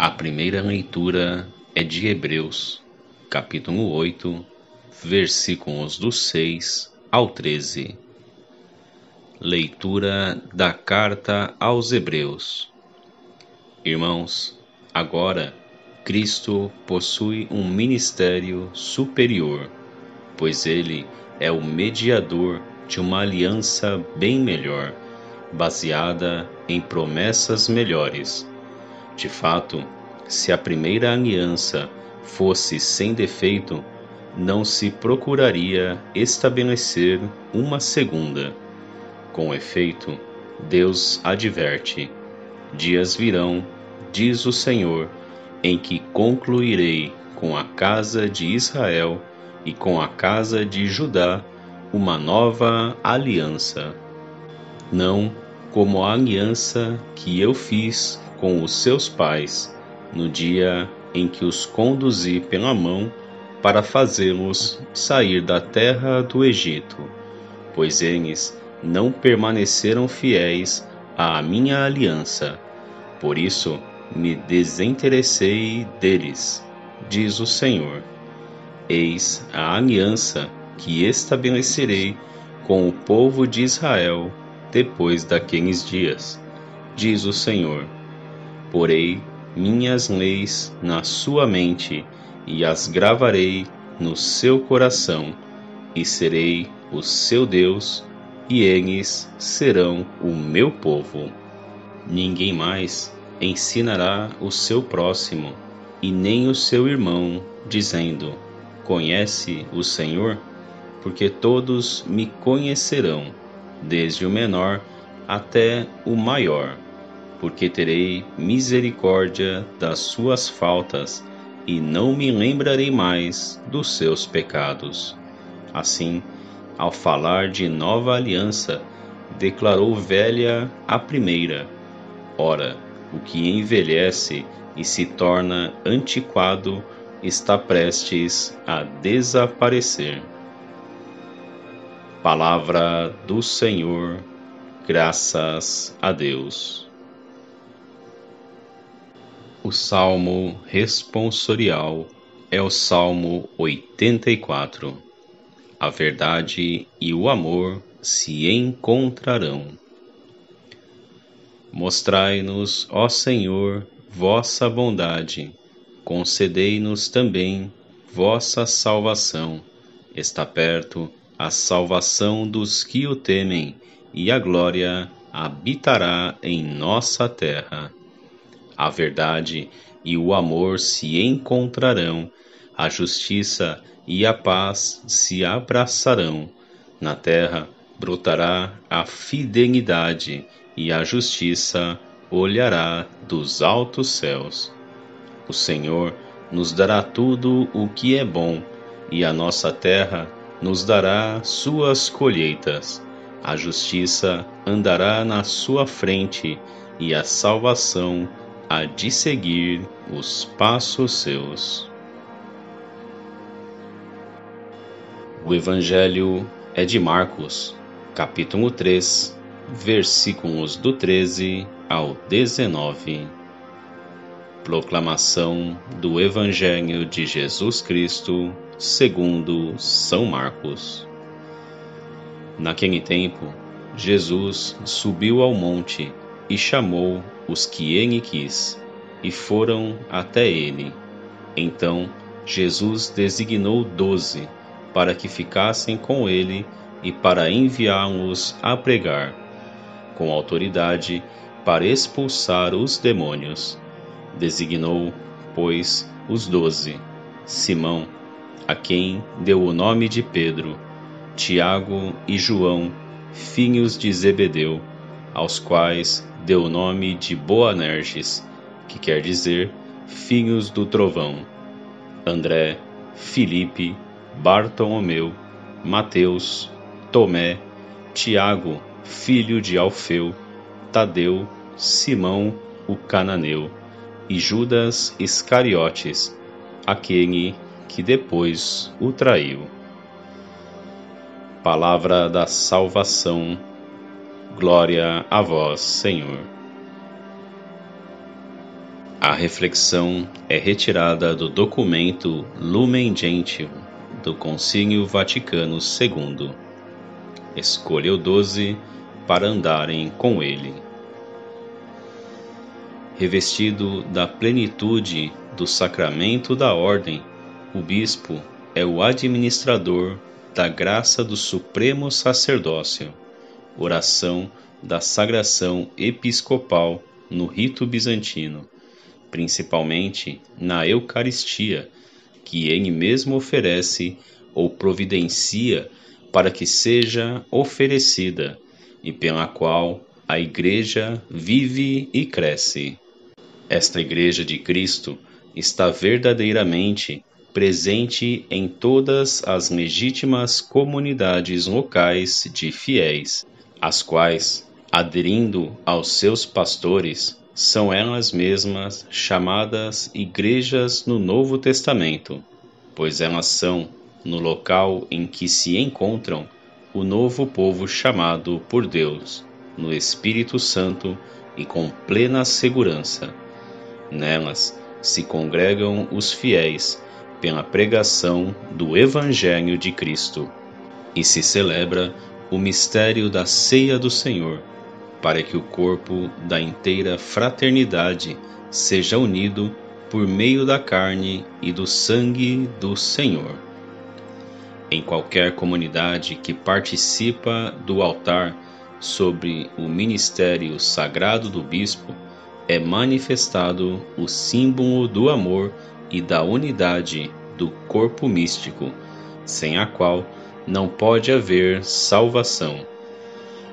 A primeira leitura é de Hebreus, capítulo 8, versículos do 6 ao 13. Leitura da Carta aos Hebreus. Irmãos, agora Cristo possui um ministério superior, pois ele é o mediador de uma aliança bem melhor, baseada em promessas melhores. De fato, se a primeira aliança fosse sem defeito, não se procuraria estabelecer uma segunda. Com efeito, Deus adverte: dias virão, diz o Senhor, em que concluirei com a casa de Israel e com a casa de Judá uma nova aliança. Não como a aliança que eu fiz com os seus pais, no dia em que os conduzi pela mão para fazê-los sair da terra do Egito, pois eles não permaneceram fiéis à minha aliança. Por isso me desinteressei deles, diz o Senhor. Eis a aliança que estabelecerei com o povo de Israel depois daqueles dias, diz o Senhor. Porei minhas leis na sua mente e as gravarei no seu coração, e serei o seu Deus, e eles serão o meu povo. Ninguém mais ensinará o seu próximo, e nem o seu irmão, dizendo: conhece o Senhor? Porque todos me conhecerão, desde o menor até o maior, porque terei misericórdia das suas faltas e não me lembrarei mais dos seus pecados. Assim, ao falar de nova aliança, declarou velha a primeira. Ora, o que envelhece e se torna antiquado está prestes a desaparecer. Palavra do Senhor, graças a Deus. O Salmo responsorial é o Salmo 84. A verdade e o amor se encontrarão. Mostrai-nos, ó Senhor, vossa bondade, concedei-nos também vossa salvação. Está perto a salvação dos que o temem, e a glória habitará em nossa terra. A verdade e o amor se encontrarão, a justiça e a paz se abraçarão. Na terra brotará a fidelidade, e a justiça olhará dos altos céus. O Senhor nos dará tudo o que é bom, e a nossa terra nos dará suas colheitas. A justiça andará na sua frente, e a salvação há de seguir os passos seus. O Evangelho é de Marcos, capítulo 3, versículos do 13 ao 19. Proclamação do Evangelho de Jesus Cristo segundo São Marcos. Naquele tempo, Jesus subiu ao monte e chamou os que ele quis, e foram até ele. Então Jesus designou 12, para que ficassem com ele e para enviá-los a pregar, com autoridade para expulsar os demônios. Designou, pois, os 12: Simão, a quem deu o nome de Pedro, Tiago e João, filhos de Zebedeu, aos quais deu o nome de Boanerges, que quer dizer filhos do trovão, André, Filipe, Bartolomeu, Mateus, Tomé, Tiago, filho de Alfeu, Tadeu, Simão, o cananeu, e Judas Iscariotes, aquele que depois o traiu. Palavra da salvação. Glória a vós, Senhor. A reflexão é retirada do documento Lumen Gentium do Concílio Vaticano II. Escolha o 12 para andarem com ele. Revestido da plenitude do sacramento da ordem, o bispo é o administrador da graça do supremo sacerdócio, oração da sagração episcopal no rito bizantino, principalmente na Eucaristia, que ele mesmo oferece ou providencia para que seja oferecida e pela qual a Igreja vive e cresce. Esta Igreja de Cristo está verdadeiramente presente em todas as legítimas comunidades locais de fiéis, as quais, aderindo aos seus pastores, são elas mesmas chamadas igrejas no Novo Testamento, pois elas são, no local em que se encontram, o novo povo chamado por Deus, no Espírito Santo e com plena segurança. Nelas se congregam os fiéis pela pregação do Evangelho de Cristo, e se celebra o mistério da ceia do Senhor, para que o corpo da inteira fraternidade seja unido por meio da carne e do sangue do Senhor. Em qualquer comunidade que participa do altar sobre o ministério sagrado do bispo, é manifestado o símbolo do amor e da unidade do corpo místico, sem a qual não pode haver salvação.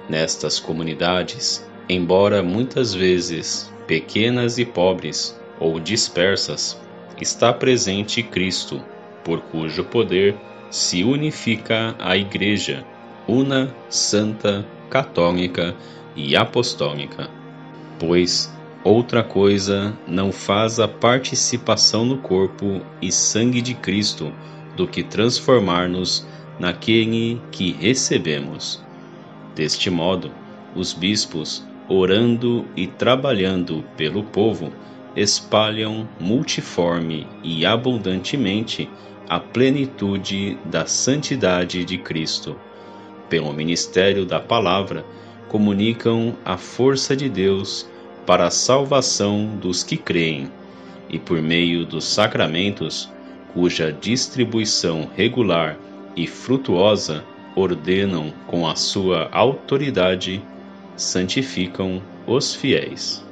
Nestas comunidades, embora muitas vezes pequenas e pobres ou dispersas, está presente Cristo, por cujo poder se unifica a Igreja, una, santa, católica e apostólica. Pois outra coisa não faz a participação no corpo e sangue de Cristo do que transformar-nos naquele que recebemos. Deste modo, os bispos, orando e trabalhando pelo povo, espalham multiforme e abundantemente a plenitude da santidade de Cristo. Pelo ministério da palavra, comunicam a força de Deus para a salvação dos que creem, e por meio dos sacramentos, cuja distribuição regular e frutuosa ordenam com a sua autoridade, santificam os fiéis.